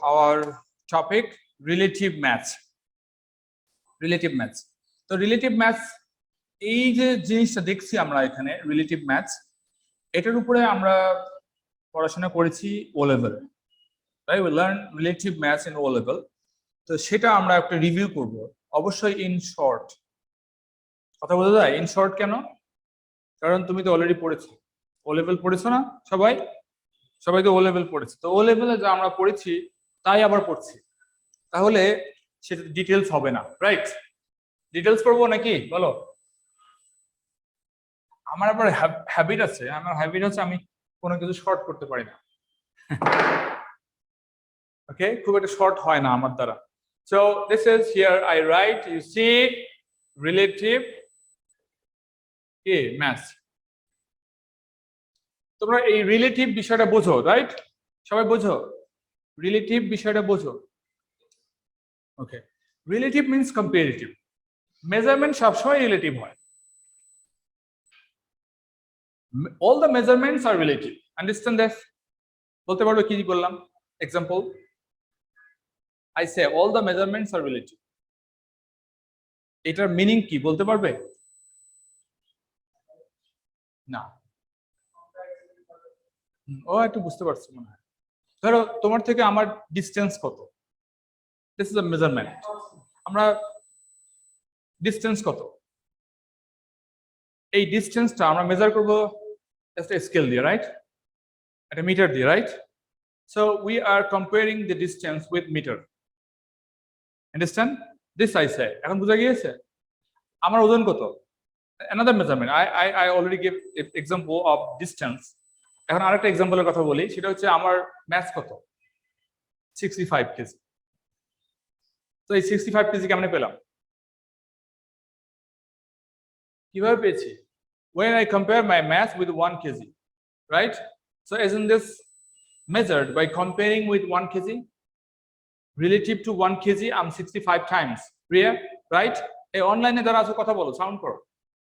our topic relative maths. Relative maths. তো relative maths এই যে জিনিসটা দেখছি আমরা এখানে রিলেটিভ ম্যাথস, এটার উপরে আমরা পড়াশোনা করেছি O level, right? We learn relative maths in O level. তো সেটা আমরা একটা রিভিউ করব, অবশ্যই ইন শর্ট। কথা বোঝা যায়? ইন শর্ট কেন? কারণ তুমি তো অলরেডি পড়েছো, ও লেভেল পড়েছো না সবাই? সবাই তো ও লেভেল পড়েছে। তো ও লেভেলে যা আমরা পড়েছি তাই আবার পড়ছি, তাহলে সেটা ডিটেলস হবে না, রাইট? ডিটেলস পড়বো নাকি বলো? আমার আবার হ্যাবিট আছে, আমার হ্যাবিট হচ্ছে আমি কোনো কিছু শর্ট করতে পারি না। ওকে, খুব একটা শর্ট হয় না আমার দ্বারা। So this is here I write, you see relative maths. তোমরা এই রিলেটিভ বিষয়টা বোঝো, রাইট? সবাই বোঝো রিলেটিভ বিষয়টা বোঝো? ওকে, রিলেটিভ মিন্স কম্পারেটিভ। মেজারমেন্ট সবসময় রিলেটিভ হয়। All the measurements are relative. Understand this? বলতে পারবে কি বললাম? Example, I say all the measurements are relative. এটার মিনিং কি বলতে পারবে? না, ও একটু বুঝতে পারছো মনে হয়। ধরো তোমার থেকে আমার ডিস্টেন্স কত, দিস ইজ আ মেজারমেন্ট। আমরা ডিস্টেন্স কত, এই ডিস্টেন্সটা আমরা মেজার করব একটা স্কেল দিয়ে, রাইট? একটা মিটার দিয়ে, right? So we are comparing the distance with meter. Understand? This I say. এখন বুঝা গিয়েছে? আমার ওজন কত? Another measurement. I already gave example of distance. এখন আরেকটা এক্সাম্পলের কথা বলি, সেটা হচ্ছে আমার ম্যাস কত? 65 কেজি। তো এই 65 কেজি কেমনে পেলাম? কিভাবে পেয়েছি? When I compare my mass with 1 kg, right? So isn't this measured by comparing with 1 kg? Relative to 1 kg, I'm 65 times. Priya, right? Hey, online যারা আছো কথা বলো, সাউন্ড করো।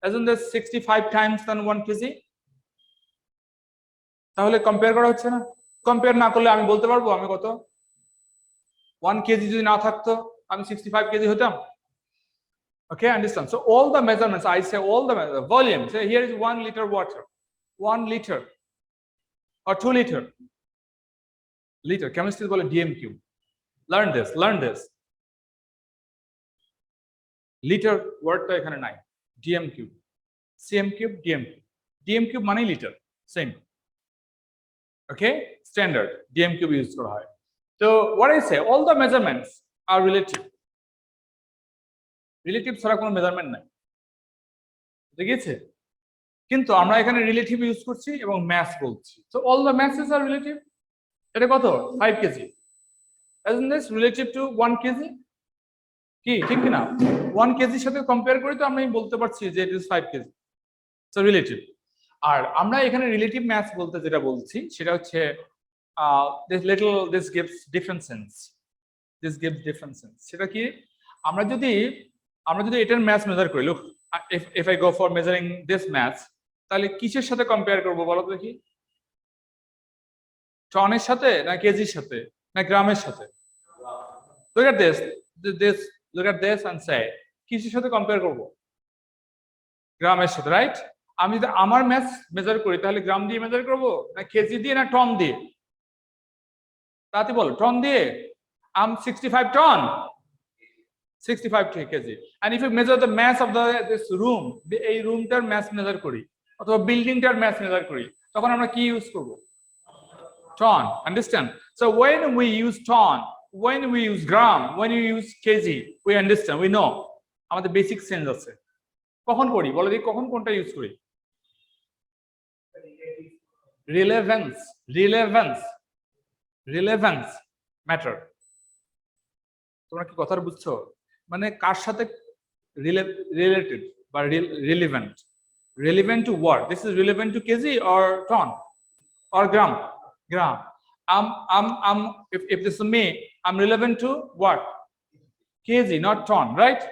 Isn't this 65 times than 1 kg? তাহলে compare করা হচ্ছে না? Compare না করলে আমি বলতে পারবো আমি কত? 1 kg যদি না থাকতো আমি 65 kg হতাম। Okay, understand? So all the measurements, I say all the volume. So here is 1 liter water, 1 liter or 2 liter. Liter, chemistry বলে dm cube. Learn this, learn this. Liter wordটা এখানে নাই, dm cube, cm cube, dm cube. dm cube মানে litre, same. Okay, standard dm cube use করা হয়। So what I say, all the measurements are relative. Relative ছাড়া কোনো measurement নাই, দেখেছে? কিন্তু আমরা এখানে রিলেটিভ ইউজ করছি এবং ম্যাথ বলছি। So all the maths are relative. এটা কত? 5 KG. Isn't this relative to 1 KG? কি ঠিক কি না? 1 কেজির সাথে কম্পেয়ার করি তো আমি বলতে পারছি যে it is 5 kg. So relative. আর আমরা এখানে রিলেটিভ ম্যাথ বলতে যেটা বলছি সেটা হচ্ছে this gives different sense. This gives different sense. সেটা কি? আমরা যদি এটার ম্যাথ মেজার করি, look, if I go for measuring this math, তাহলে কিসের সাথে কম্পেয়ার করব বলো তো দেখি? টনের সাথে না কেজির সাথে না গ্রামের সাথে? look at this and say কিসের সাথে কম্পেয়ার করব? গ্রামের সাথে, রাইট? আমি যদি আমার ম্যাথ মেজার করি তাহলে গ্রাম দিয়ে মেজার করব না কেজি দিয়ে না টন দিয়ে? তাতে বল, টন দিয়ে। I'm 65 ton, 65 kg. And if you measure the mass of this room, এই রুমটার ম্যাস মেজার করি অথবা বিল্ডিংটার ম্যাস মেজার করি, তখন আমরা কি ইউজ করব? Ton. Understand? So when we use ton, when we use gram, when we use kg, we understand, we know আমাদের বেসিক সেন্স আছে। কখন করি বলো দেখি, কখন কোনটা ইউজ করি? Relevance matter. তোমরা কি কথা বুঝছো? মানে কার সাথে রিলেটেড বা relevant? Relevant to what? This is relevant to kg or ton or gram? Gram. if this is me, I'm relevant to what? Kg, not ton, right?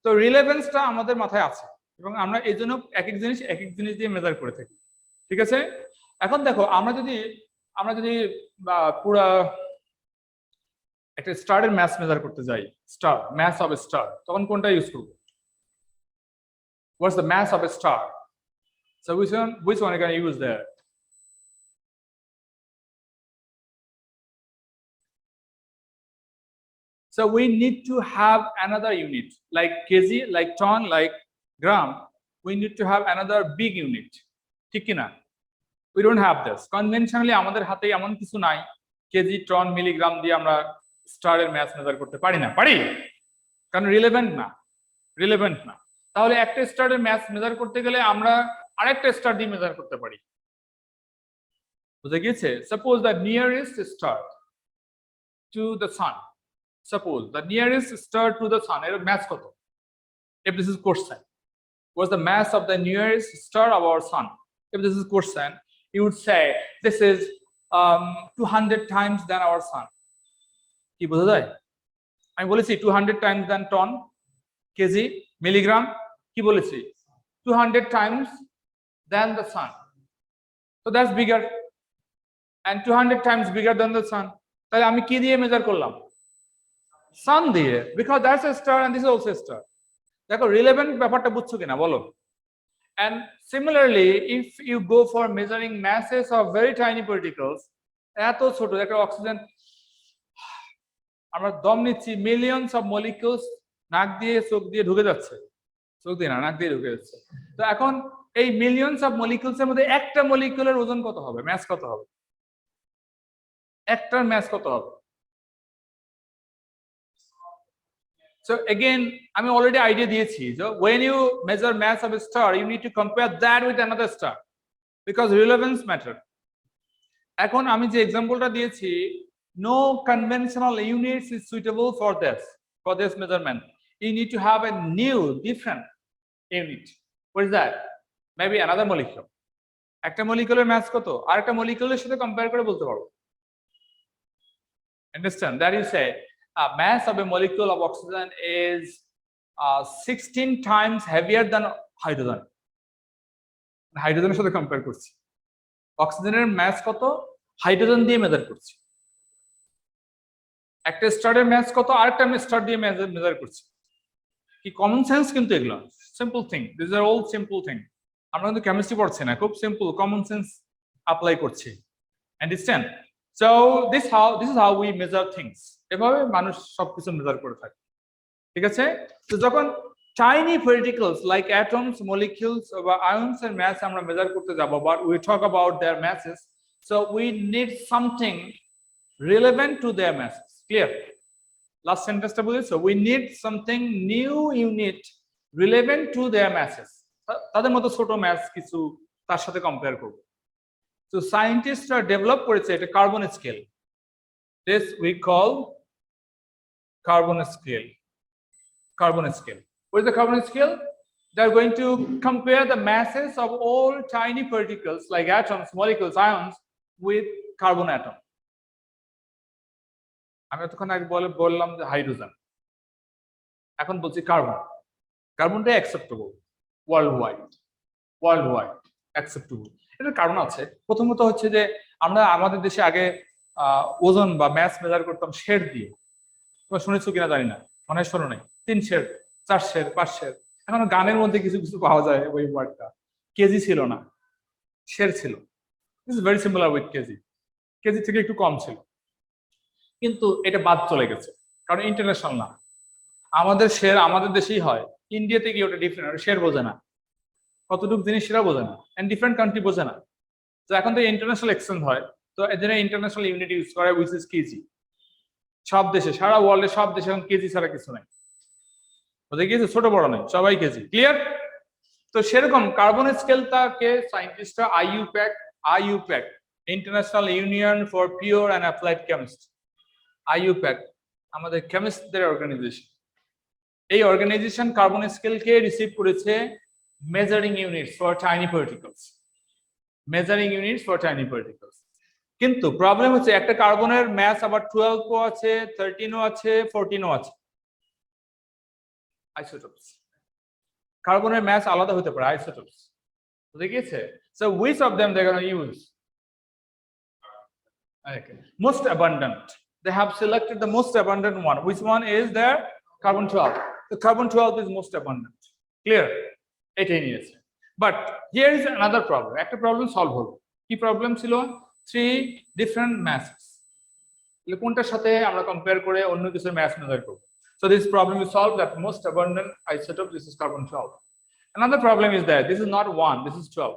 তো রিলেভেন্সটা আমাদের মাথায় আছে এবং আমরা এই জন্য এক এক জিনিস দিয়ে মেজার করে থাকি, ঠিক আছে? এখন দেখো, আমরা যদি পুরা একটা স্টারের ম্যাস মেজার করতে যাই, স্টার, ম্যাস অফ স্টার, তখন কোনটা ইউজ করব? What's the mass of a star? So which one are you going to use there? So we need to have another unit like kg, like ton, like gram. We need to have another big unit. ঠিক কি না? We don't have this. Conventionally আমাদের হাতে এমন কিছু নাই KG, ton, milligram দিয়ে আমরা স্টারের ম্যাস মেজার করতে পারি না। পারি? কারণ রিলেভেন্ট না। তাহলে একটা স্টারের ম্যাস মেজার করতে গেলে আমরা আরেকটা স্টার দিয়ে মেজার করতে পারি। বুঝে গিয়েছে? Suppose the nearest star to the sun, suppose the nearest star to the sun, এর ম্যাস কত? If this is question, what's the mass of the nearest star of our sun? If this is question, you would say this is 200 times than our sun. কি বোঝা যায়? আমি বলেছি 200 times than ton, KG, milligram, কি বলেছি? 200 times than the sun. So that's bigger, and 200 times bigger than the sun. তাহলে আমি কি দিয়ে মেজার করলাম? সান দিয়ে, because that's a star and this is also a star. দেখো রিলেভেন্ট ব্যাপারটা বুঝছো কিনা বলো? And similarly, if you go for measuring masses of very tiny particles, এত ছোট একটা অক্সিজেন আমরা দম নিচ্ছি, মিলিয়নস অফ মলিকিউলস নাক দিয়ে চোখ দিয়ে ঢুকে যাচ্ছে, চোখ দিয়ে না নাক দিয়ে ঢুকে যাচ্ছে। তো এখন এই মিলিয়নস অফ মলিকিউলস এর মধ্যে একটা মলিকিউলের ওজন কত হবে, ম্যাস কত হবে? একটার ম্যাস কত হবে? So again, আমি already idea দিয়েছি, so when you measure mass of a star, you need to compare that with another star because relevance matter. এখন আমি যে এক্সাম্পলটা দিয়েছি, no conventional units is suitable for this measurement. You need to have a new, different unit. What is that? Maybe another molecule. একটা মলিকিউলের mass কত আর একটা মলিকিউলের সাথে compare করে বলতে পারবো। Understand that you say mass of a molecule of oxygen is 16 times heavier than hydrogen. হাইড্রোজেনের সাথে compare করছি, অক্সিজেনের ম্যাস কত হাইড্রোজেন দিয়ে মেজার করছি, একটা স্টারের ম্যাস কত আরেকটা স্টার দিয়ে মেজার করছি। কি কমন সেন্স কিন্তু এগুলো simple thing, this are all simple thing. আমরা কিন্তু কেমিস্ট্রি পড়ছি না, খুব সিম্পল কমন সেন্স অ্যাপ্লাই করছি। Understand? So this is how we measure things. এভাবে মানুষ সবকিছু মেজার করে থাকে, ঠিক আছে? তো যখন tiny particles like atoms, molecules বা আয়নস এর ম্যাস আমরা মেজার করতে যাব, but we talk about their masses, so we need something relevant to their masses. Clear? Last sentence টা বুঝেছো? We need something new unit relevant to their masses. তাদের মতো ছোট ম্যাস কিছু তার সাথে কম্পেয়ার করব। So scientists are develop করেছে একটা carbon scale, this we call carbon scale. What is the carbon scale? They are going to compare the masses of all tiny particles like atoms, molecules, ions with carbon atom. আমি এতক্ষণ আগে বললাম যে hydrogen, এখন বলছি কার্বনটা acceptable world wide acceptable. এটার কারণ আছে। প্রথমত হচ্ছে যে আমরা আমাদের দেশে আগে ওজন বা ম্যাস মেজার করতাম শের দিয়ে, তোমরা শুনেছো কিনা জানি না, মনে হয় শোনো নাই। 3 শের, 4 শের, 5 শের। এখন গানের মধ্যে কিছু কিছু পাওয়া যায় ওই ওয়ার্ডটা। কেজি ছিল না, শের ছিল। This is very similar with KG থেকে একটু কম ছিল, কিন্তু এটা বাদ চলে গেছে কারণ ইন্টারন্যাশনাল না। আমাদের শের আমাদের দেশেই হয়, ইন্ডিয়াতে গিয়ে ওটা ডিফারেন্ট, শের বোঝে না, কতটুকু জিনিস সেটা বোঝে না, এন্ড ডিফারেন্ট কান্ট্রি বোঝে না। তো এখন তো ইন্টারন্যাশনাল এক্সচেঞ্জ হয়, তো এদের ইন্টারন্যাশনাল ইউনিট ইউজ করে উইচ ইজ কেজি। সব দেশে, সারা ওয়ার্ল্ডে সব দেশে এখন কেজি ছাড়া কিছু নাই, বুঝে গিয়েছে? ছোট বড় নাই, সবাই কেজি। ক্লিয়ার? তো সেরকম কার্বন স্কেলটাকে সায়েন্টিস্টরা IUPAC, international union for pure and applied chemistry, IUPAC আমাদের কেমিস্টদের অর্গানাইজেশন। এই অর্গানাইজেশন কার্বন স্কেলকে রিসিভ করেছে measuring units for tiny particles. কিন্তু প্রবলেম হচ্ছে একটা কার্বনের ম্যাস আবার 12 ও আছে, 13 ও আছে, 14 ও আছে। আইসোটোপস, কার্বনের ম্যাস আলাদা হতে পারে, আইসোটোপস। বুঝে গিয়েছে? So which of them they're going to use? Okay. Most abundant, they have selected the most abundant one. Which one is there? Carbon 12. The carbon 12 is most abundant. Clear? এটাই নিয়েছে। But here is another problem. একটা problem solve হলো। কি problem ছিল? 3 different masses. কোনটার সাথে আমরা compare করে অন্য কিছুর mass মেজার করব। So this problem is solved that most abundant isotope, this is carbon 12. Another problem is that this is not 1, this is 12.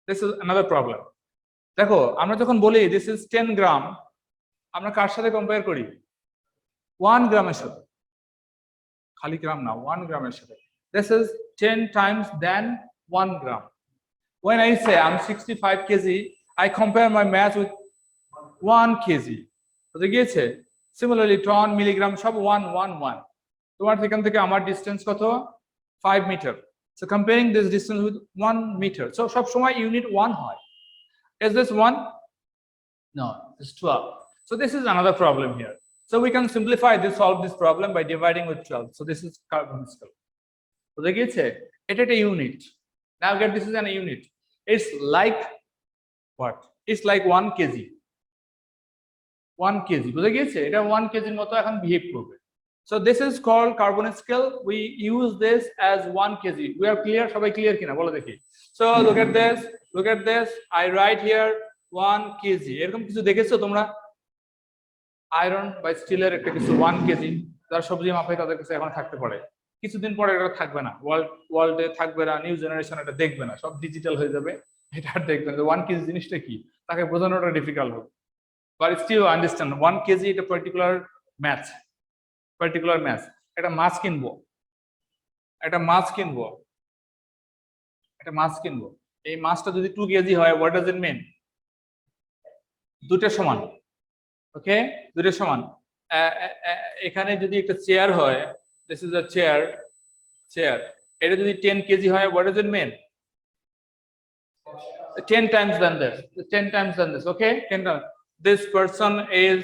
This is another problem. দেখো আমরা যখন বলি this is 10 গ্রাম, আমরা কার সাথে কম্পেয়ার করি? 1 গ্রামের সাথে। খালি গ্রাম না, 1 গ্রামের সাথে। This is 10 times than 1 gram. When I say I'm 65 kg, I compare my mass with 1 kg. বুঝে গিয়েছে? Similarly, ton, milligram সব 1, 1, 1. তোমার এখান থেকে আমার ডিসটেন্স কত? 5 meter. So comparing this distance with 1 meter. So সব সময় ইউনিট 1 হয়। Is this 1? No, it's 12. So this is another problem here. So we can simplify this, solve this problem by dividing with 12. So this is carbon scale. বুঝে গিয়েছে? এটা একটা unit. Now get this is an unit. It's like what? It's like 1 kg. 1 kg. বুঝে গিয়েছে? এটা 1 kg এর মতো এখন বিহেভ করবে। So this is called carbon scale. We use this as 1 kg. We are clear? সবাই ক্লিয়ার কিনা বলো দেখি। So look at this. Look at this. I write here 1 kg. এরকম কিছু দেখেছো তোমরা? আয়রন বা স্টিলের একটা কিছু 1 kg যারা সবজি মাপে তাদের কাছে এখন থাকতে পারে। কিছুদিন পরে এটা থাকবে না, ওয়ার্ল্ডে থাকবে না, নিউ জেনারেশন এটা দেখবে না, সব ডিজিটাল হয়ে যাবে, এটা আর দেখবে না। 1 কেজি জিনিসটা কি তাকে বোঝানোটা ডিফিকাল্ট হবে, বাট স্টিল আন্ডারস্ট্যান্ড 1 কেজি এটা পার্টিকুলার ম্যাথ। একটা মাছ কিনবো, এই মাছটা যদি 2 কেজি হয়, হোয়াট ডাজ ইট মিন? দুটো সমান। ওকে, দুটো সমান। এখানে যদি একটা চেয়ার হয়, this is a chair. এটা যদি 10 কেজি হয়, what does it mean? 10 times than this. 10 times than this. Okay? 10 times. This person is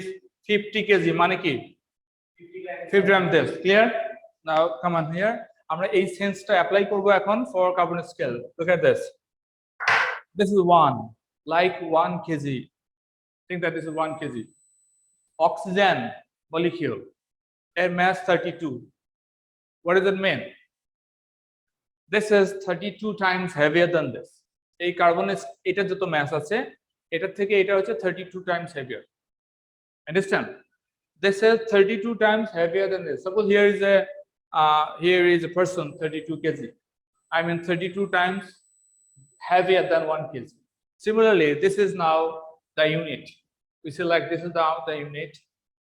50 kg. মানে কি? 50 times this. Clear? Now come on here. আমরা এই সেন্সটা অ্যাপ্লাই করব এখন for carbon scale. Look at this. This is 1, like 1 kg. Think that this is 1 kg. Oxygen molecule. Air mass 32. What does it mean? This is 32 times heavier than this. এই কার্বনের এটা যত মাস আছে এটা থেকে এটা হচ্ছে 32 times heavier. Understand? This is 32 times heavier than this. Suppose here is a person 32 kg. I mean 32 times heavier than 1 kg. Similarly, this is now the unit. We say like this is now the unit.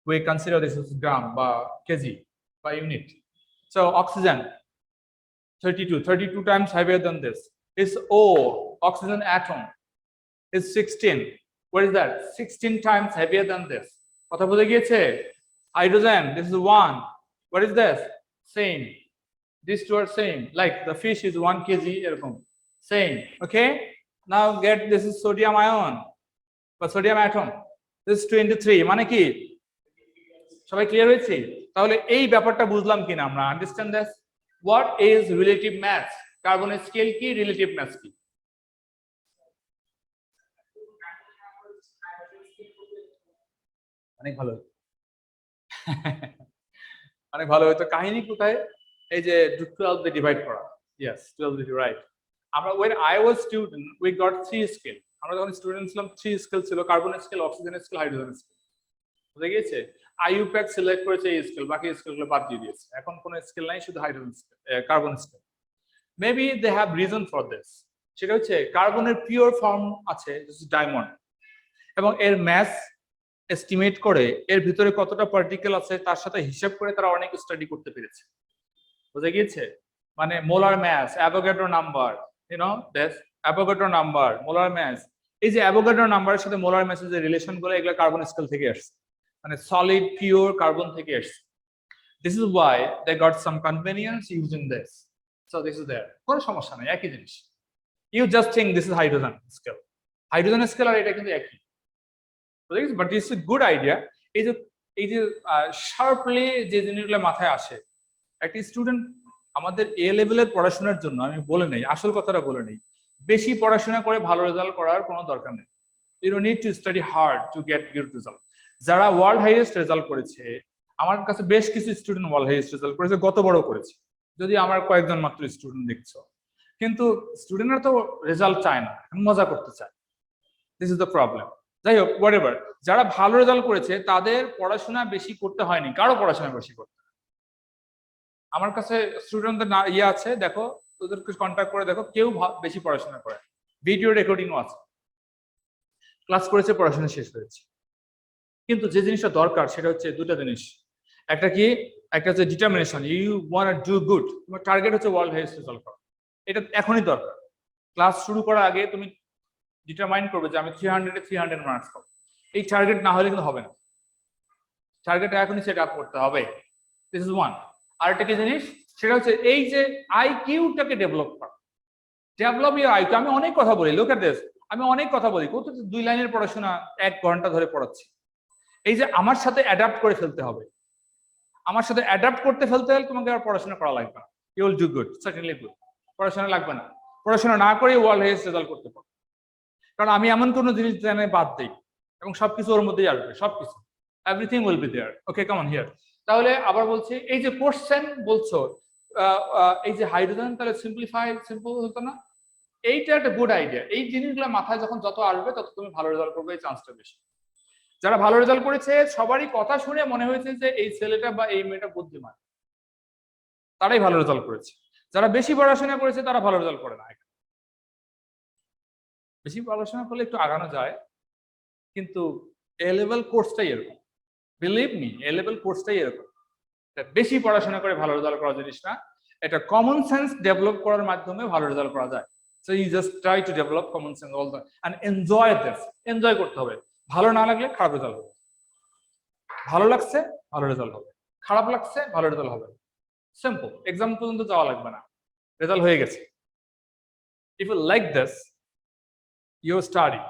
We consider this is gram by kg by unit. So oxygen 32 times heavier than this. Is O, oxygen atom, is 16. What is that? 16 times heavier than this. কথা বুঝে গিয়েছে? Hydrogen, this is 1. What is this? Same. These two are same. Like the fish is 1 kg এরকম. Same. Okay? Now get this is sodium ion বা sodium atom. This is 23. মানে কি? সবাই clear হয়েছে? তাহলে এই ব্যাপারটা বুঝলাম কিনা আমরা? Understand this? What is relative mass? কার্বনের স্কেল কি, রিলেটিভ মাস কি? অনেক ভালো, অনেক ভালো হয়তো। কাহিনী কোথায়? এই যে 12 দিয়ে ডিভাইড করা। ইয়েস, 12 দিয়ে, রাইট। আমরা when I was student we got 3 scale. আমরা যখন স্টুডেন্ট ছিলাম 3 স্কেল ছিল, carbon scale, oxygen scale, hydrogen scale. বুঝে গিয়েছে? IUPAC সিলেক্ট করেছে এই স্কেল, বাকি স্কেলগুলো বাদ দিয়ে দিয়েছে। এখন কোনো স্কেল নাই, শুধু hydrogen scale, carbon scale. Maybe they have reason for this. সেটা হচ্ছে কার্বনের পিওর ফর্ম আছে ডায়মন্ড, এবং এর ম্যাস এস্টিমেট করে এর ভিতরে কতটা পার্টিকেল আছে তার সাথে হিসাব করে তারা অনেক স্টাডি করতে পেরেছে। বুঝে গিয়েছে? মানে molar mass, Avogadro number, you know this Avogadro number, molar mass. এই যে অ্যাভোগাড্রো নাম্বারের সাথে মোলার ম্যাসের যে রিলেশন গুলো, এগুলো কার্বন স্কেল থেকে আসছে, মানে সলিড পিওর কার্বন থেকে আসছে। This is why they got some convenience using this. So this is there, কোনো সমস্যা নাই, একই জিনিস। You just think this is hydrogen scale, hydrogen scale আর এটা কিন্তু একই। But it's a good idea. এই যে শার্পলি যে জিনিসগুলো মাথায় আসে, একটা স্টুডেন্ট আমাদের এ লেভেলের পড়াশোনার জন্য, আমি বলে নেই, আসল কথাটা বলে নেই, বেশি পড়াশোনা করে ভালো রেজাল্ট করার কোনো দরকার নেই। You don't need to study hard to get good result. যারা ওয়ার্ল্ড হাইয়েস্ট রেজাল্ট করেছে, আমার কাছে বেশ কিছু স্টুডেন্ট ওয়ার্ল্ড হাইয়েস্ট রেজাল্ট করেছে, গত বড় করেছে, যদি আমার কয়েকজন মাত্র স্টুডেন্ট দেখছো, কিন্তু স্টুডেন্টরা তো রেজাল্ট চায় না, মজা করতে চায়। This is the problem. যাই হোক, হোয়াট এভার, যারা ভালো রেজাল্ট করেছে তাদের পড়াশোনা বেশি করতে হয়নি, কারো পড়াশোনা বেশি করতে। আমার কাছে স্টুডেন্টদের ইয়ে আছে, দেখো ওদেরকে কন্ট্যাক্ট করে দেখো, কেউ বেশি পড়াশোনা করে, ভিডিও রেকর্ডিংও আছে, ক্লাস করেছে, পড়াশোনা শেষ হয়েছে। কিন্তু যে জিনিসটা দরকার সেটা হচ্ছে দুটা জিনিস, একটা কি, একটা হচ্ছে determination, you want to do good, তোমার টার্গেট হচ্ছে ওয়ার্ল্ড হাইয়েস্ট রেজাল্ট করা, এটা এখনই দরকার। ক্লাস শুরু করার আগে তুমি ডিটারমাইন করবে যে আমি 300-এ 300 মার্কস পাবো, এই টার্গেট না হলে কিন্তু হবে না, টার্গেটটা এখনই সেট আপ করতে হবে। This is one. আরেকটা কি জিনিস, সেটা হচ্ছে এই যে আইকিউটাকে ডেভেলপ করা, ডেভেলপ ইউর আইকিউ। আমি অনেক কথা বলি, লোক এট দিস, আমি অনেক কথা বলি, কত 2 লাইনের পড়াশোনা 1 ঘন্টা ধরে পড়াচ্ছি। এই যে আমার সাথে অ্যাডাপ্ট করে ফেলতে হবে, আমার সাথে অ্যাডাপ্ট করতে ফেলতে হলে তোমাকে আর পড়াশোনা করা লাগবে না, you will do good, certainly good. পড়াশোনা লাগবে না, পড়াশোনা না করে ওয়ার্ল্ড হাইয়েস্ট রেজাল্ট করতে পারো, কারণ আমি এমন কোনো জিনিস জানে বাদ দিই এবং সবকিছু ওর মধ্যেই আসবে, সবকিছু, everything will be there. Okay, come on here. তাহলে আবার বলছি, এই যে কোশ্চেন বলছো, এই যে হাইড্রোজেন, তাহলে সিম্পল হতো না? এইটা একটা গুড আইডিয়া। এই জিনিসগুলো মাথায় যখন যত আসবে তত তুমি ভালো রেজাল্ট করবে, এই চান্সটা বেশি। যারা ভালো রেজাল্ট করেছে সবারই কথা শুনে মনে হয়েছে যে এই ছেলেটা বা এই মেয়েটা বুদ্ধিমান, তারাই ভালো রেজাল্ট করেছে। যারা বেশি পড়াশোনা করেছে তারা ভালো রেজাল্ট করে না। বেশি পড়াশোনা করলে একটু আগানো যায়, কিন্তু এ লেভেল কোর্সটাই এরকম, বিলিভ মি, এ লেভেল কোর্সটাই এরকম। বেশি পড়াশোনা করে ভালো রেজাল্ট করা জিনিস না, এটা কমন সেন্স ডেভেলপ করার মাধ্যমে ভালো রেজাল্ট করা যায়। So you just try to develop common sense all the and enjoy this. Enjoy করতে হবে। ভালো না লাগলে খারাপ রেজাল্ট হবে, ভালো লাগছে ভালো রেজাল্ট হবে, খারাপ লাগছে ভালো রেজাল্ট হবে। সিম্পল, এক্সাম পর্যন্ত যাওয়া লাগবে না, রেজাল্ট হয়ে গেছে। If you like this, you study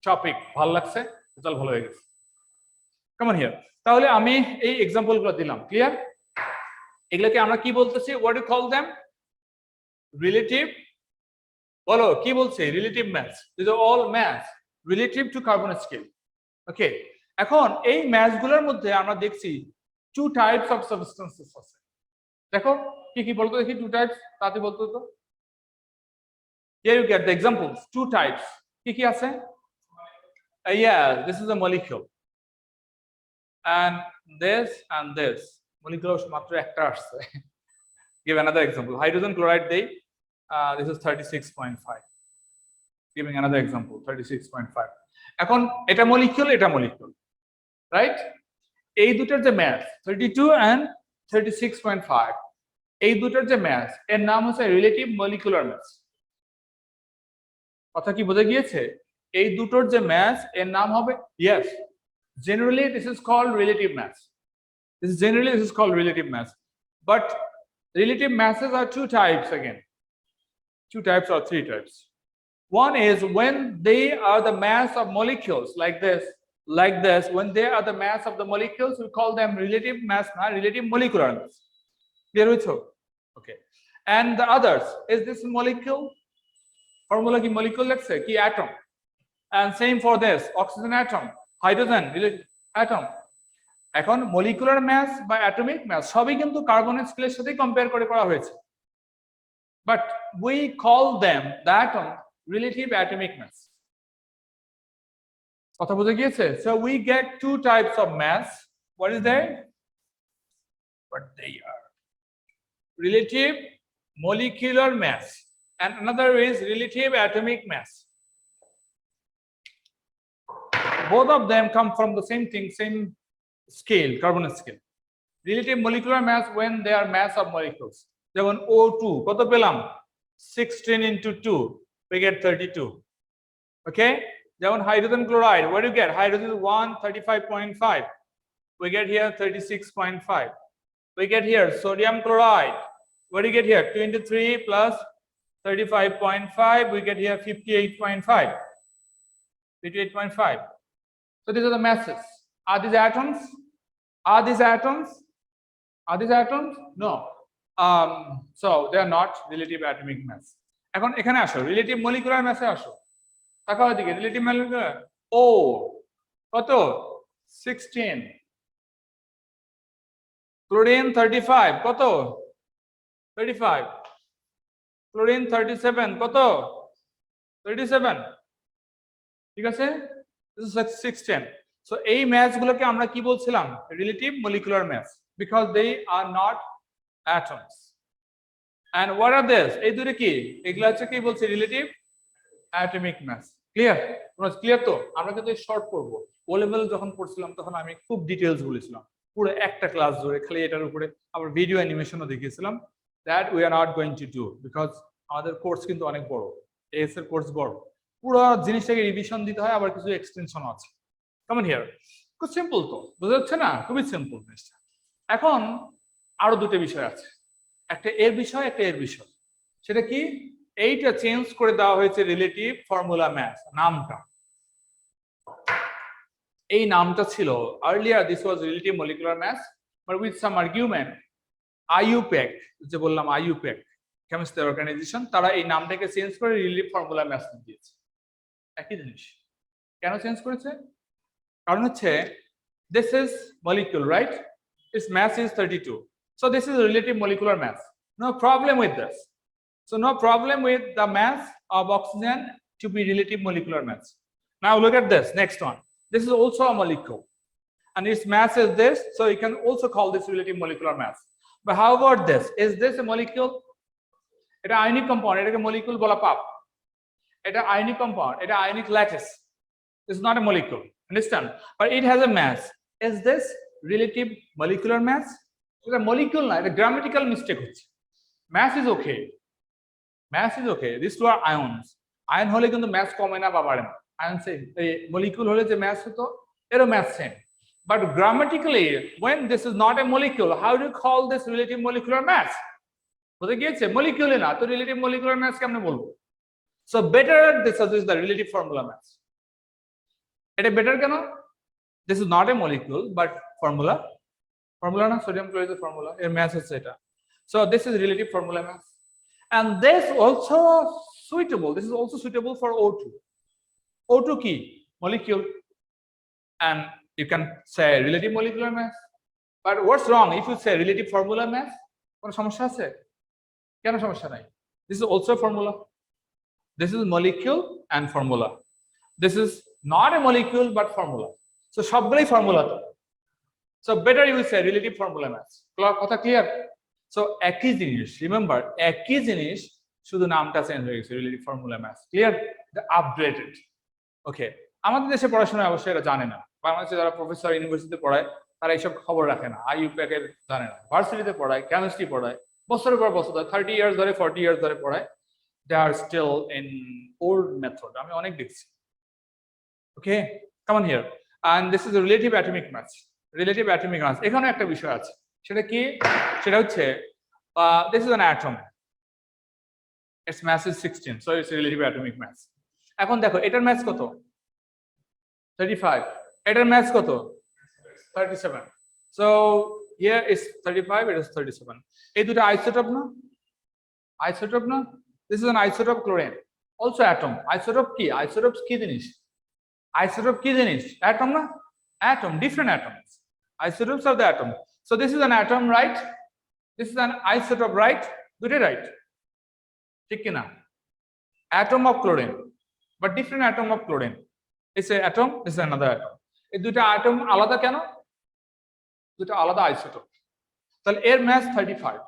topic ভালো লাগছে, রেজাল্ট ভালো হয়ে গেছে। Come on here. তাহলে আমি এই এক্সাম্পলগুলো দিলাম, ক্লিয়ার? এগুলোকে আমরা কি বলতেছি? What do call them? Relative. বলো কি বলছে? Relative maths. This are all maths relative to carbon scale. Okay, এখন এই ম্যাথসগুলোর মধ্যে আমরা দেখছি 2 টাইপস অফ সাবস্টেন্সেস আছে। দেখো কি কি বলতো দেখি, 2 টাইপস, তাতে বলতো তো। Here you get the examples, 2 types. কি কি আছে? Yeah, this is a molecule. And this molecule মাত্র একটা আসছে। Give another example. Hydrogen chloride দেই, this is 36.5. Giving another example, 36.5. এখন এটা molecule, right? এই দুটোর যে mass 32 and 36.5, এই দুটোর যে mass এর নাম হচ্ছে relative molecular mass. কথা কি বোঝা গিয়েছে? এই দুটোর যে mass এর নাম হবে, yes, generally this is called relative mass. This is called relative mass. But relative masses are 2 types again. 2 types or 3 types. One is when they are the mass of molecules like this, when they are the mass of the molecules, we call them relative mass, relative molecular mass. Clear with you? Okay. And the others is this molecule, formula ki molecule let's say ki atom. And same for this, oxygen atom, hydrogen atom. এখন molecular mass বা atomic mass সবই কিন্তু carbon স্কেলের সাথে compare করে করা হয়েছে, but we call them the atom relative atomic mass. কথা বুঝে গিয়েছে? So we get 2 types of mass. What is that? What they are: relative molecular mass and another is relative atomic mass. Both of them come from the same thing, same scale, carbon scale. Relative molecular mass when they are mass of molecules. যেমন O2 কত পেলাম? 16 into 2, we get 32. Okay? যেমন hydrogen chloride, what do you get? Hydrogen is 135.5. We get here 36.5. We get here sodium chloride. What do you get here? 23 plus 35.5. We get here 58.5. 58.5. So these are the masses. Are these atoms? Are these atoms? Are these atoms? No. So they are not relative atomic mass. এখন এখানে আসো, relative molecular ম্যাসে আসো। তাকাও এদিকে, relative molecular ও কত? 16 chlorine 35 কত 35 chlorine 37 কত 37 ঠিক আছে this is 16 so এই mass গুলোকে আমরা কি বলছিলাম relative molecular mass because they are not atoms and what are this এই দুটো কি এগুলা হচ্ছে কি বলছি relative atomic mass ক্লিয়ার তোমরা ক্লিয়ার তো আমরা কিন্তু শর্ট করব ও লেভেল যখন পড়ছিলাম তখন আমি খুব ডিটেইলস বলেছিলাম পুরো একটা ক্লাস ধরে খালি এটার উপরে আবার ভিডিও অ্যানিমেশনও দেখিয়েছিলাম that we are not going to do because আমাদের কোর্স কিন্তু অনেক বড় এএস এর কোর্স বড় পুরো জিনিসটাকে রিভিশন দিতে হয় আবার কিছু এক্সটেনশন আছে কমন হিয়ার খুব সিম্পল তো বুঝা যাচ্ছে না খুবই সিম্পল জিনিসটা এখন আরো দুটো বিষয় আছে একটা এর বিষয় একটা এর বিষয় সেটা কি এইটা চেঞ্জ করে দেওয়া হয়েছে রিলেটিভ ফর্মুলা ম্যাথ নামটা এই নামটা ছিল earlier this was relative molecular mass but with some argument IUPAC যে বললাম IUPAC কেমিস্ট্রি অর্গানাইজেশন তারা এই নামটাকে চেঞ্জ করে রিলেটিভ ফর্মুলা ম্যাথ দিয়েছে একই জিনিস কেন চেঞ্জ করেছে কারণ হচ্ছে this is molecule right its mass is 32 so this is relative molecular mass no problem with this so no problem with the mass of oxygen to be relative molecular mass now look at this next one this is also a molecule and its mass is this so you can also call this relative molecular mass but how about this is this a molecule এটা ionic compound এটাকে molecule বলা পাপ এটা ionic compound এটা ionic lattice this is not a molecule understand but it has a mass is this relative molecular mass এটা molecule না এটা grammatical mistake হচ্ছে mass is okay these two are ions ion হলে কিন্তু mass কমে না বা বাড়ে না ion same এই molecule হলে যে mass হতো এরও mass same but grammatically when this is not a molecule how do you call this relative molecular mass বুঝে গিয়েছে molecule না তো relative molecular mass কেমনে বলবো so better this is the relative formula mass এটা better কেন this is not a molecule but formula না sodium chloride formula এর mass হচ্ছে এটা so this is relative formula mass and this is also suitable for O2 কি molecule and you can say relative molecular mass but what's wrong if you say relative formula mass কোন সমস্যা আছে কেন সমস্যা নাই this is also a formula this is molecule and formula this is not a molecule but formula so সবগুলাই formula তো so better you will say relative formula mass কথা clear so একই জিনিস remember একই জিনিস শুধু নামটা চেঞ্জ হয়ে গেছে relative formula mass clear the updated okay আমাদের দেশে পড়াশোনা অবশ্যই এটা জানে না বাংলাদেশে যারা প্রফেসর ইউনিভার্সিটিতে পড়ায় তারা এইসব খবর রাখে না IUPAC এর জানে না ভার্সিটিতে পড়ায় কেমিস্ট্রি পড়ায় বছরের পর বছর 30 ইয়ার্স ধরে 40 ইয়ার্স ধরে পড়ায় they are still in old method আমি অনেক দেখছি okay come on here and this is a relative atomic mass এখানে একটা বিষয় আছে সেটা কি সেটা হচ্ছে this is an atom its mass is 16 so it's a relative atomic mass এখন দেখো এটার mass কত 35 এটার mass কত 37 so here is 35 it is 37 এই দুটো আইসোটোপ না this is an isotope chlorine also atom isotope কি জিনিস atom না atom different atoms isotopes are the atom so this is an atom right this is an isotope right দুটো right ঠিক কি না atom of chlorine but different atom of chlorine it's a atom this is another atom এই দুটো atom আলাদা কেন দুটো আলাদা আইসোটোপ তাহলে এর mass 35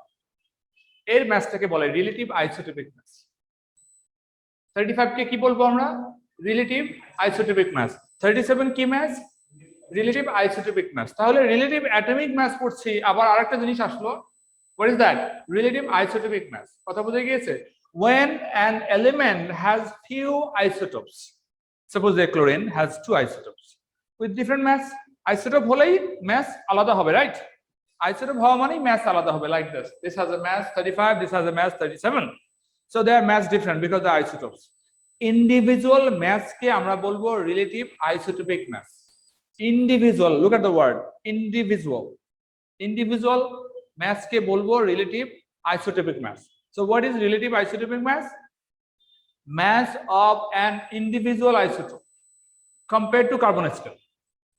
এর massটাকে বলে রিলেটিভ আইসোটোপিক mass 35 কে কি বলবো আমরা রিলেটিভ আইসোটোপিক mass 37 কি mass রিলেটিভ আইসোটোপিক mass তাহলে রিলেটিভ অ্যাটমিক mass পড়ছি আবার আরেকটা জিনিস আসলো what is that relative isotopic mass কথা বুঝে গিয়েছে when an element has few isotopes suppose the chlorine has two isotopes with different mass isotope হলেই mass আলাদা হবে right isotope হওয়া মানে mass আলাদা হবে like this has a mass 35 this has a mass 37 so they are mass different because the isotopes individual mass কে আমরা বলবো relative isotopic mass individual look at the word individual mass কে বলবো relative isotopic mass so what is relative isotopic mass of an individual isotope compared to carbon scale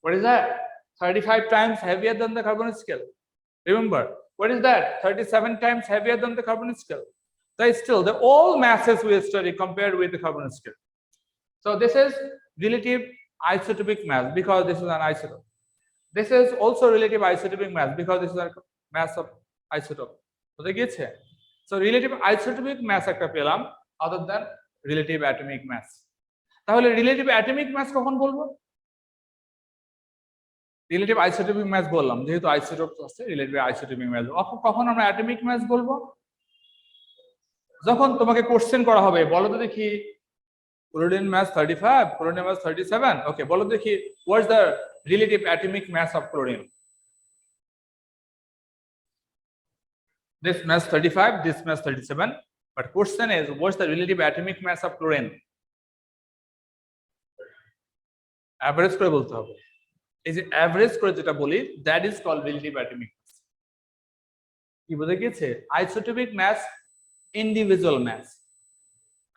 what is that 35 times heavier than the carbon scale. Remember, what is that? 37 times heavier than the carbon scale. So still, the all masses we study compared with the carbon scale. So this is relative isotopic mass because this is an isotope. This is also relative isotopic mass because this is a mass of isotope. So relative isotopic mass একটা পেলাম other than relative atomic mass. তাহলে relative atomic mass কখন বলবো? Relative isotopic mass বললাম যেহেতু isotope আছে relative isotopic mass. কখন আমরা অ্যাটমিক ম্যাস বলবো? যখন তোমাকে কোশ্চেন করা হবে বলো তো দেখি ক্লোরিন মাস 35, ক্লোরিন মাস 37, ওকে বলো দেখি what's the relative atomic mass of chlorine? This mass 35, this mass 37, but question is what's the relative atomic mass of chlorine? Average করে বলতে হবে। এই যে অ্যাভারেজ করে যেটা বলি that is called relative atomic mass. কি বুঝে গেছে? Isotopic mass individual mass,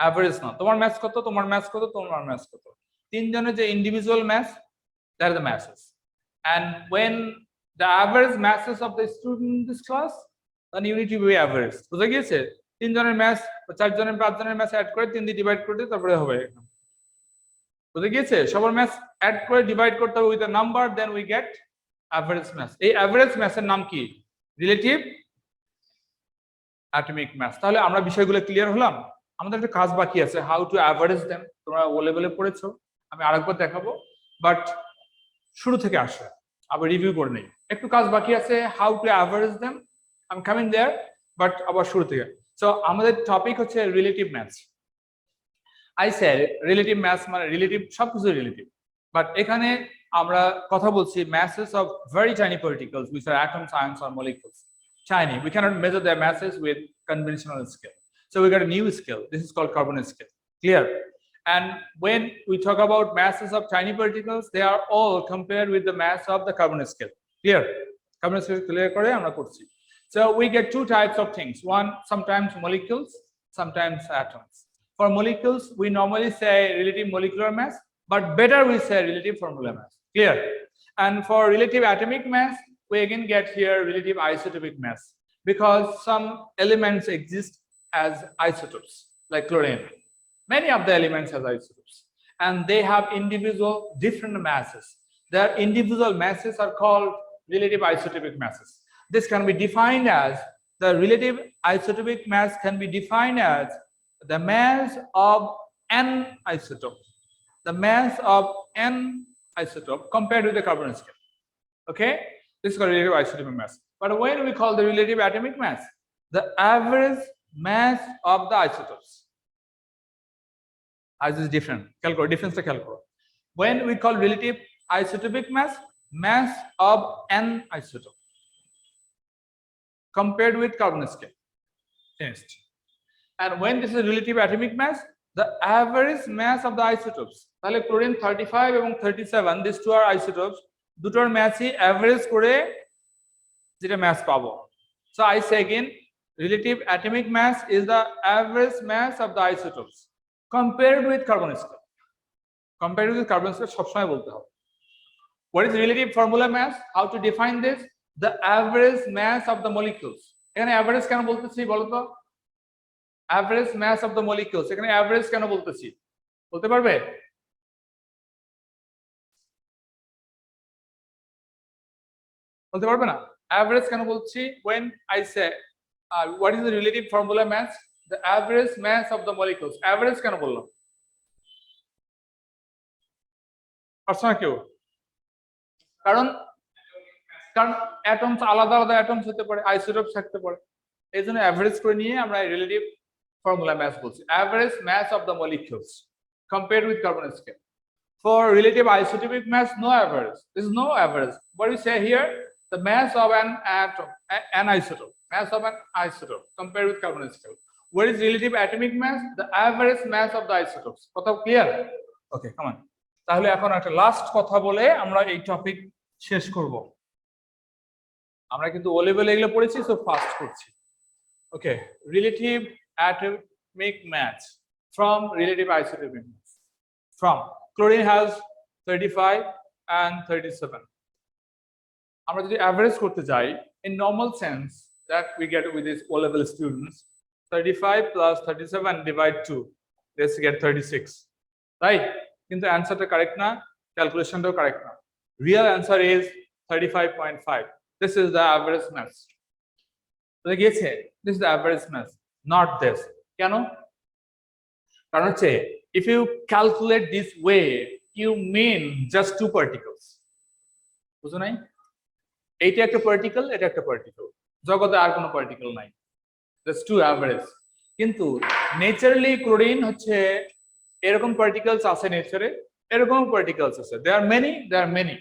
average না। তোমার মাস কত, তোমার মাস কত, তোমার মাস কত, তিনজনের যে individual mass that are the masses, and when the average masses of the student in this class then you need to be average. বুঝে গেছে? তিনজনের মাস বা চারজনের পাঁচজনের মাস অ্যাড করে 3 দিয়ে ডিভাইড করে দিই তারপরে হবে। বুঝে গিয়েছে? সবার ম্যাস অ্যাড করে ডিভাইড করতে হবে with a number, then we get average mass. এই অ্যাভারেজ ম্যাসের নাম কি? Relative atomic mass. তাহলে আমরা বিষয়গুলো ক্লিয়ার হলাম। আমাদের একটা কাজ বাকি আছে, হাউ টু অ্যাভারেজ দেম। তোমরা ও লেভেলে পড়েছো, আমি আরেকবার দেখাবো, বাট শুরু থেকে আসো আবার রিভিউ করে নেই। একটু কাজ বাকি আছে, how to average them, I am coming there, but আবার শুরু থেকে। সো আমাদের টপিক হচ্ছে relative math. I said relative mass মানে রিলেটিভ সবকিছু রিলেটিভ, বাট এখানে আমরা কথা বলছি masses of very tiny particles which are atoms, ions or molecules. Tiny, we cannot measure their masses with conventional scale, so we got a new scale. This is called carbon scale. Clear? And when we talk about masses of tiny particles, they are all compared with the mass of the carbon scale. Clear? Carbon scale clear করে আমরা করছি। So we get two types of things, one sometimes molecules, sometimes atoms. For molecules, we normally say relative molecular mass, but better we say relative formula mass. Clear? And for relative atomic mass, we again get here relative isotopic mass because some elements exist as isotopes, like chlorine. Many of the elements have isotopes, and they have individual different masses. Their individual masses are called relative isotopic masses. This can be defined as the relative isotopic mass can be defined as the mass of n isotope, the mass of n isotope compared with the carbon scale. Okay, this is called relative isotopic mass. But when we call the relative atomic mass, the average mass of the isotopes, as is different. Calculate difference to calculate. When we call relative isotopic mass, mass of n isotope compared with carbon scale. Finished. And when this is relative atomic mass, the average mass of the isotopes. তাহলে chlorine 35 এবং 37, these two are isotopes, দুটোর ম্যাসই average করে যেটা mass পাবো। So I say again, relative atomic mass is the average mass of the isotopes compared with carbon scale. Compared with carbon scale সবসময় বলতে হবে। What is relative formula mass? How to define this? The average mass of the molecules. এখানে average কেন বলতেছি বলো তো? average mass of the molecules, এখানে average কেন বলতেছি বলতে পারবে? বলতে পারবে না? average কেন বলছি? When I say what is the relative formula mass? The average mass of the molecules. average কেন বললাম? পারছো না কেউ? কারণ অ্যাটমস আলাদা আলাদা অ্যাটমস হতে পারে, আইসোটোপস থাকতে পারে, এই জন্য অ্যাভারেজ করে নিয়ে আমরা রিলেটিভ formula mass বলছি। average mass of the molecules compared with carbon scale. For relative isotopic mass, no average. There is no average. What we say here, the mass of an atom, an isotope, mass of an isotope compared with carbon scale. What is relative atomic mass? The average mass of the isotopes. কথা clear? Okay, come on. তাহলে এখন একটা last কথা বলে আমরা এই topic শেষ করব। আমরা কিন্তু ও লেভেলে এগুলো পড়েছি, সো ফাস্ট করছি। ওকে, relative atomic mass from relative isotopic mass. From chlorine has 35 and 37. আমরা যদি অ্যাভারেজ করতে যাই in normal sense that we get with these O-level students 35 plus 37 divide 2 let's get 36 right কিন্তু অ্যানসারটা কারেক্ট না ক্যালকুলেশনটাও কারেক্ট না real answer is 35.5 this is the average mass বুঝে গিয়েছে this is the average mass not this কেন কারণ হচ্ছে if you calculate this way you mean just two particles বুঝো নাই এইটা একটা পার্টিকেল এটা একটা পার্টিকেল জগতে আর কোনো পার্টিকেল নাই জাস্ট টু অ্যাভারেজ কিন্তু নেচারালি ক্লোরিন হচ্ছে এরকম পার্টিকেলস আছে নেচারে এরকম পার্টিকেলস আছে there are many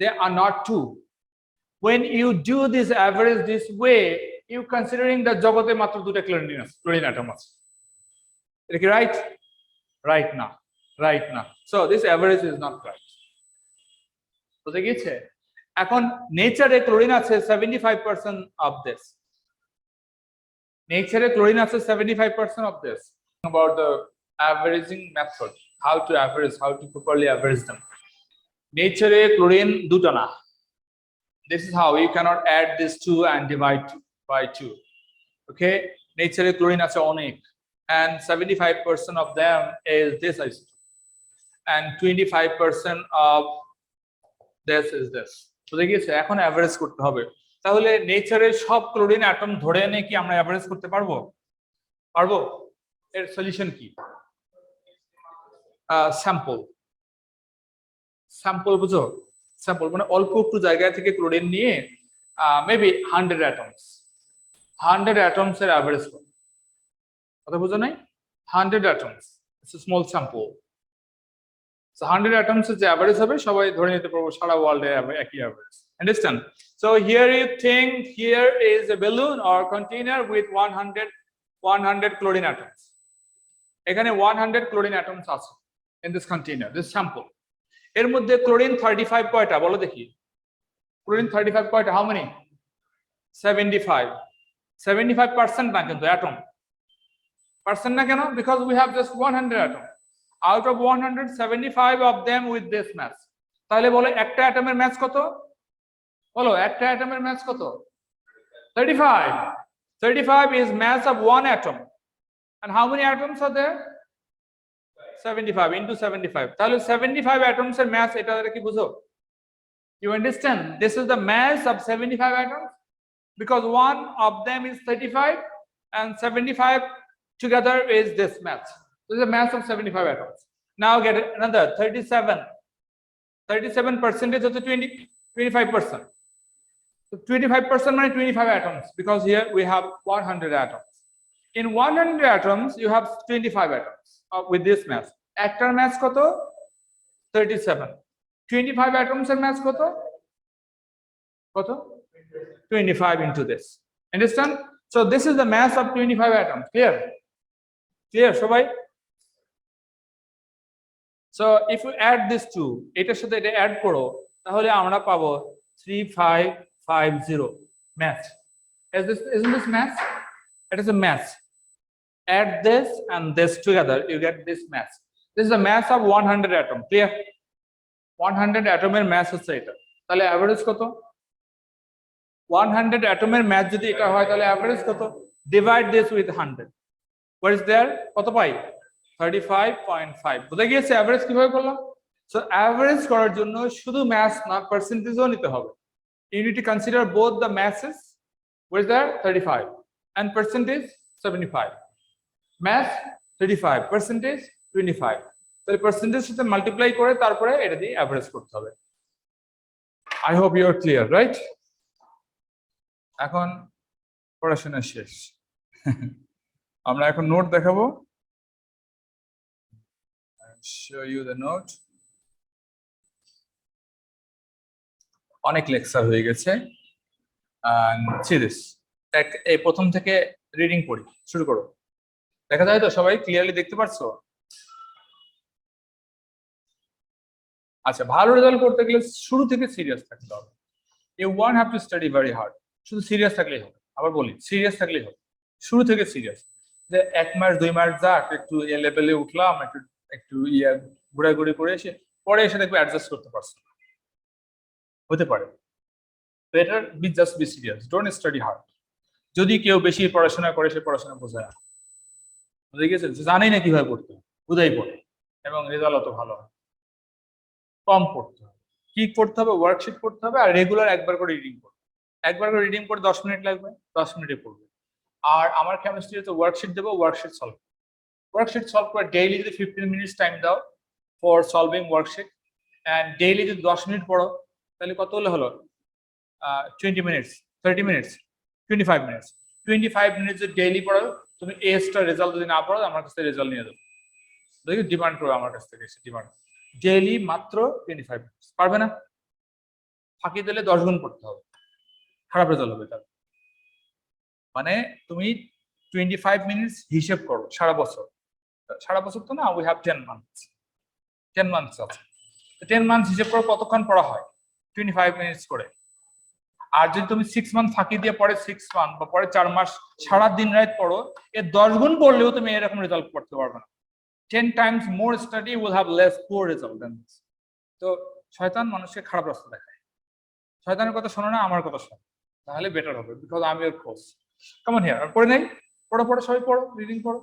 they are not two when you do this average this way you considering that জগতে মাত্র দুটো ক্লোরিন অ্যাটম আছে এটা কি right না so this average is not right বুঝে গিয়েছে এখন নেচারে ক্লোরিন আছে 75% of this নেচারে ক্লোরিন আছে 75% of this about the averaging method how to properly average them নেচারে ক্লোরিন দুটো না this is how you cannot add this two and divide by 2 okay নেচারে chlorine আছে অনেক and 75% of them is this isotope and 25% of this is this বুঝে গিয়েছে এখন average করতে হবে তাহলে নেচারের সব ক্লোরিন অ্যাটম ধরে এনে কি আমরা অ্যাভারেজ করতে পারবো এর সলিউশন কি স্যাম্পল বুঝো স্যাম্পল মানে অল্প একটু জায়গা থেকে ক্লোরিন নিয়ে মেবি 100 অ্যাটমস এর অ্যাভারেজ করো কথা বুঝো নাই 100 atoms it's a small sample So 100 atoms is the average হবে সবাই ধরে নিতে পারবো সারা ওয়ার্ল্ডে একই average understand so here you think here is a balloon or container with 100 chlorine atoms এখানে 100 chlorine atoms আছে in this container this sample এর মধ্যে chlorine 35 কয়টা বলো দেখি chlorine 35 কয়টা how many 75% না কিন্তু atom percent না কেন because we have just 100 atoms out of 175 of them with this mass তাহলে বলো একটা অ্যাটমের মাস কত বলো একটা অ্যাটমের মাস কত 35 is mass of one atom and how many atoms are there 75 into 75 তাহলে 75 atoms এর mass এটা কি বুঝো you understand this is the mass of 75 atoms because one of them is 35 and 75 together is this mass. This is a mass of 75 atoms. Now get another 37. 37% of the 25%. So 25% means 25 atoms because here we have 100 atoms. In 100 atoms, you have 25 atoms with this mass. Actor mass koto 37. 25 atoms and mass koto 25 into this. Understand? So this is the mass of 25 atoms. Clear, Shobai? So if we add this two, এটার সাথে এটা add করো তাহলে আমরা পাবো 3550 mass. Isn't this mass? It is a mass. Add this and this together, you get this mass. This is the mass of 100 atom. Clear? 100 atomer mass হচ্ছে এটা। তাহলে average কত? 100 atomer mass যদি এটা হয় তাহলে average কত? Divide this with 100. What is there? কত পাই? 35.5 বুঝে গিয়েছে অ্যাভারেজ কিভাবে করলাম সো অ্যাভারেজ করার জন্য শুধু ম্যাস না পার্সেন্টেজও নিতে হবে you need to consider both the masses what is there 35 and percentage 75 mass 35 percentage 25 তাহলে পার্সেন্টেজ সাথে মাল্টিপ্লাই করে তারপরে এটা দিয়ে অ্যাভারেজ করতে হবে I hope you are clear right এখন পড়াশোনা শেষ আমরা এখন নোট দেখাবো show you the note অনেক লেকচার হয়ে গেছে and see this এই প্রথম থেকে রিডিং পড়ি শুরু করো দেখা যায় তো সবাই ক্লিয়ারলি দেখতে পারছো আচ্ছা ভালো রেজাল্ট করতে গেলে শুরু থেকে সিরিয়াস থাকতে হবে you won't have to study very hard শুধু সিরিয়াস থাকলেই হবে আবার বলি সিরিয়াস থাকলেই হবে শুরু থেকে সিরিয়াস যে এক মাস দুই মাস যাক একটু এ লেভেলে উঠলাম একটু ঘোরাঘুরি করে এসে পরে এসে দেখবে অ্যাডজাস্ট করতে পারছো হতে পারে better be just be serious, don't study hard. যদি কেউ বেশি পড়াশোনা করে সে পড়াশোনা বোঝায় না, বুঝে গেছে, জানেই না কিভাবে পড়তে হবে, বুঝাই পড়ে এবং রেজাল্ট অত ভালো হয়। কম পড়তে হবে, কি করতে হবে, ওয়ার্কশিট করতে হবে আর রেগুলার একবার করে রিডিং করবে। একবার করে রিডিং করে 10 মিনিট লাগবে, 10 মিনিটে পড়বে। আর আমার কেমিস্ট্রিতে ওয়ার্কশিট দেবো, ওয়ার্কশিট সলভ করে ডেইলি যদি 15 মিনিটস টাইম দাও for solving worksheet and daily যদি 10 মিনিট পড়ো তাহলে কত হলো 20 মিনিটস, 30 মিনিটস, 25 মিনিটস। 25 মিনিটস যদি ডেইলি পড়ো তুমি এক্সট্রা রেজাল্ট যদি না পড়ো আমার কাছ থেকে রেজাল্ট নিয়ে যাবে, দেখি ডিমান্ড করো আমার কাছ থেকে, এসে ডিমান্ড ডেইলি মাত্র 25 মিনিটস। পারবে না, ফাঁকি দিলে 10 গুণ পড়তে হবে, খারাপ রেজাল্ট হবে তার। মানে তুমি 25 মিনিটস হিসেব করো সারা বছর, সারা বছর তো না, উই হ্যাভ 10 মান্থস, 10 মান্থস আছে, 10 মান্থস হিসেব করো কতক্ষণ পড়া হয়, 25 মিনিটস করে। আর যদি তুমি 6 মান্থ ফাঁকি দিয়ে পরে 6 মান্থ বা পরে 4 মাস সারা দিন রাত পড়ো, এর 10 গুণ পড়লেও তুমি এরকম রেজাল্ট করতে পারবে না। 10 times more study will have less poor result than this. তো শয়তান মানুষকে খারাপ রাস্তা দেখায়, শয়তানের কথা শোনো না, আমার কথা শোনো, তাহলে বেটার হবে, বিকজ আমি ইওর কোচ। কেমন হিয়ার, আর পড়ে নেই, পড়ো পড়ো সবাই পড়ো, রিডিং পড়ো।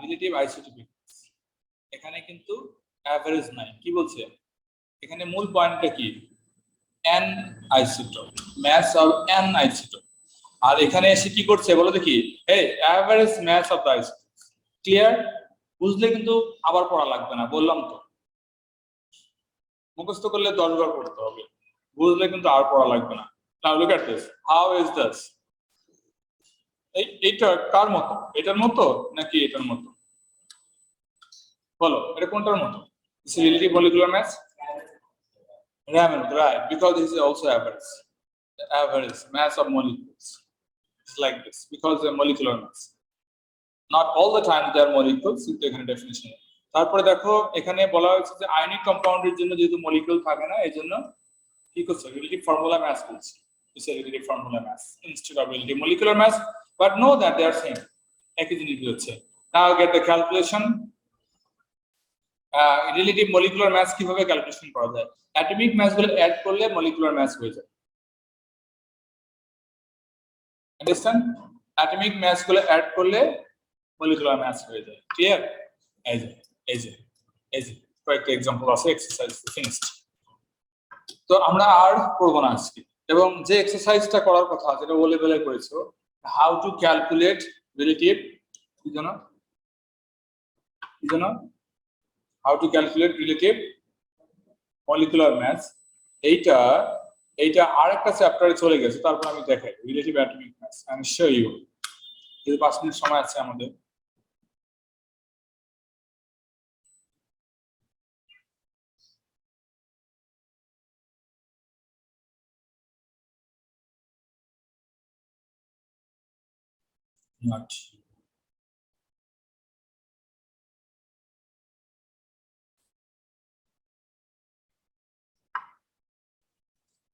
রিলেটিভ আইসোটোপিক, এখানে কিন্তু অ্যাভারেজ নাই, কি বলছে এখানে মূল পয়েন্টটা কি, an isotope, mass of an isotope. আর এখানে এসে কি করছে বলো দেখি, এই average mass of the isotope. Clear? বুঝলে কিন্তু আবার পড়া লাগবে না, বললাম তো, মুখস্থ করলে 10 বার পড়তে হবে, বুঝলে কিন্তু আর পড়া লাগবে না। Now look at this, how is this, এইটা কার মতো, এটার মতো নাকি এটার মতো, বলো এটা কোনটার মতো? It's a relative molecular mass, Raman, right? Because this is also average. The average mass of molecules is like this because they're molecular mass. Not all the time they are molecules, কিন্তু এখানে definition. তারপরে দেখো এখানে বলা হয়েছে যে ionic কম্পাউন্ডের জন্য যেহেতু মলিকিউল থাকে না, এজন্য কি করছে, রিলেটিভ ফর্মুলা মাস বলছে। It's a relative formula mass instead of relative molecular mass, but know that they are same. একই জিনিস হচ্ছে। Now get the calculation. Relative molecular mass কিভাবে ক্যালকুলেশন করা যায়? অ্যাটমিক মাস গুলো অ্যাড করলে মলিকুলার মাস হয়ে যায়। আন্ডারস্ট্যান্ড? অ্যাটমিক মাস গুলো অ্যাড করলে মলিকুলার মাস হয়ে যায়। ক্লিয়ার? এই যে কয়েকটা एग्जांपल আছে, এক্সারসাইজ ফিনিশড। তো আমরা আর করব না আজকে, এবং যে এক্সারসাইজটা করার কথা যেটা ও লেভেলে করেছো, হাউ টু ক্যালকুলেট রিলেটিভ, কি জানো how to calculate relative molecular mass, এইটা আরেকটা চ্যাপ্টারে চলে গেছে, তারপর আমি দেখাই relative atomic mass and show you। এই 5 মিনিট সময় আছে আমাদের। not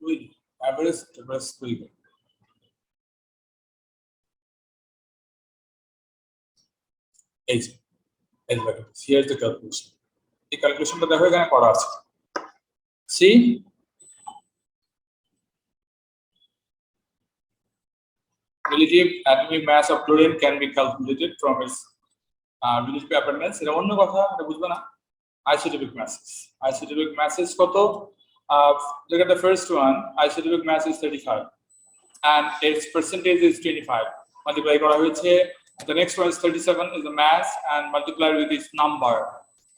with average square। এই যে here's the calculation, এই ক্যালকুলেশনটা দেখো এখানে করা আছে। see relative atomic mass of chlorine can be calculated from its relative appearance। এটা অন্য কথা, এটা বুঝবে না। Isotopic masses কত? Look at the first one, isotopic mass is 35 and its percentage is 25, multiply করা হয়েছে। The next one is 37 is the mass and multiply with its number,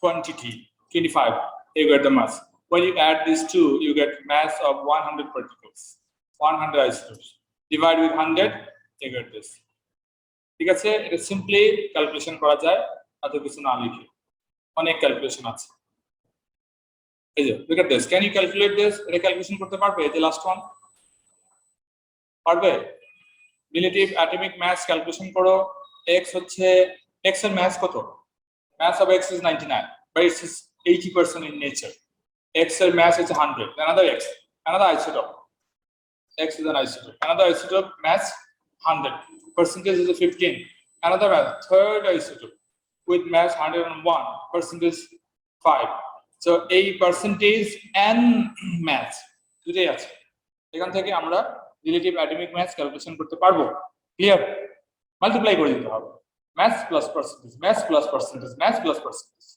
quantity 25, you get the mass. When you add these two, you get mass of 100 particles, 100 isotopes, divide with 100, you get this। ঠিক আছে, এটা simply calculation করা যায়, এত কিছু না লিখে, অনেক ক্যালকুলেশন আছে। এই যে look at this, can you calculate this? এটা ক্যালকুলেশন করতে পারবে? এই যে লাস্ট ওয়ান পারবে? রিলেটিভ অ্যাটমিক মাস ক্যালকুলেশন করো। x হচ্ছে x এর মাস কত? Mass of x is 99, but it is 80% in nature. X er mass is 100. Another x, another isotope. X is an isotope. Another isotope mass 100. Percentage is 15. Another mass, third isotope with mass 101. Percentage 5. So a percentage and mass. দুটোই আছে। এখান থেকে আমরা relative atomic মাস calculation করতে পারবো। Clear? Multiply করে দিতে হবে। Mass plus percentage, mass plus percentage, mass plus percentage.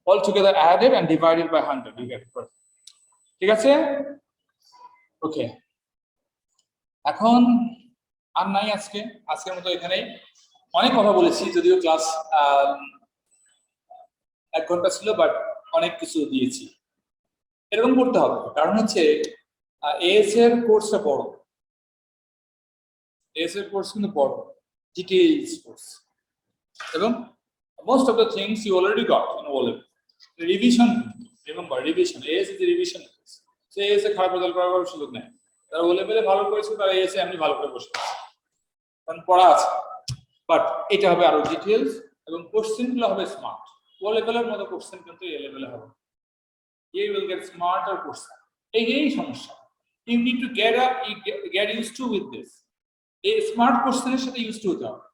All together added and divided by 100. You get it. ঠিক আছে? ওকে। এখন আর নাই আজকের মতো এখানেই। অনেক কথা বলেছি, যদিও ক্লাস 1 ঘন্টা ছিল, বাট অনেক কিছু দিয়েছি। এরকম করতে হবে, কারণ হচ্ছে এএস এর কোর্সটা বড়। এএস এর কোর্স কিন্তু বড়, ডিটেইলস কোর্স, এবং most of the things you already got in O level. Revision, remember revision. AS is the revision. So AS এ খারাপ রেজাল্ট করার সুযোগ নেই। তারা O level এ ভালো করেছে, তারা AS এ এমনি ভালো করে বসে আছে, কারণ পড়া আছে। বাট এটা হবে আরো ডিটেইলস, এবং কোশ্চেনগুলো হবে স্মার্ট। O level এর মতো কোশ্চেন কিন্তু A level এ হবে। You will get smarter question. এই সমস্যা। You need to get used to with this. এই স্মার্ট কোশ্চেনের সাথে used to হতে হবে।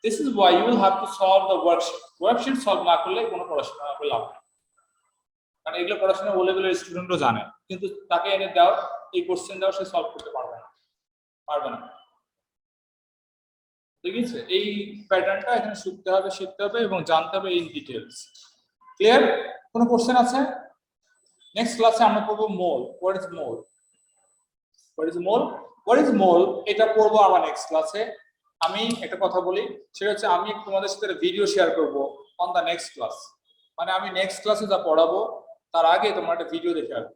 This is why you will have to solve the worksheet. Worksheet solve না করলে কোনো পড়াশোনা না করলে লাভ নেই, কারণ এগুলো পড়াশোনা O level এর স্টুডেন্টও জানে, কিন্তু তাকে এনে দাও এই কোশ্চেন দাও, সে সলভ করতে পারবে না। ঠিক আছে? এই প্যাটার্নটা এখানে শিখতে হবে এবং জানতে হবে ইন ডিটেইলস। ক্লিয়ার? কোনো কোশ্চেন আছে? নেক্সট ক্লাসে আমরা পড়বো মোল। হোয়াট ইজ মোল? এটা পড়বো আমার নেক্সট ক্লাসে। আমি একটা কথা বলি, সেটা হচ্ছে আমি তোমাদের সাথে ভিডিও শেয়ার করব অন দা নেক্সট ক্লাস। মানে আমি নেক্সট ক্লাসে যা পড়াবো তার আগে তোমরা একটা ভিডিও দেখে আসবে,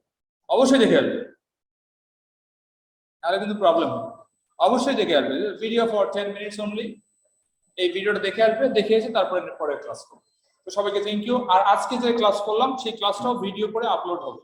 অবশ্যই দেখে আসবে, তাহলে কিন্তু প্রবলেম হবে। অবশ্যই দেখে আসবে, ভিডিও ফর 10 মিনিটস অনলি। এই ভিডিওটা দেখে আসবে, দেখে এসে তারপরে পরে ক্লাস করবে। তো সবাইকে থ্যাংক ইউ। আর আজকে যে ক্লাস করলাম সেই ক্লাসটাও ভিডিও করে আপলোড হবে।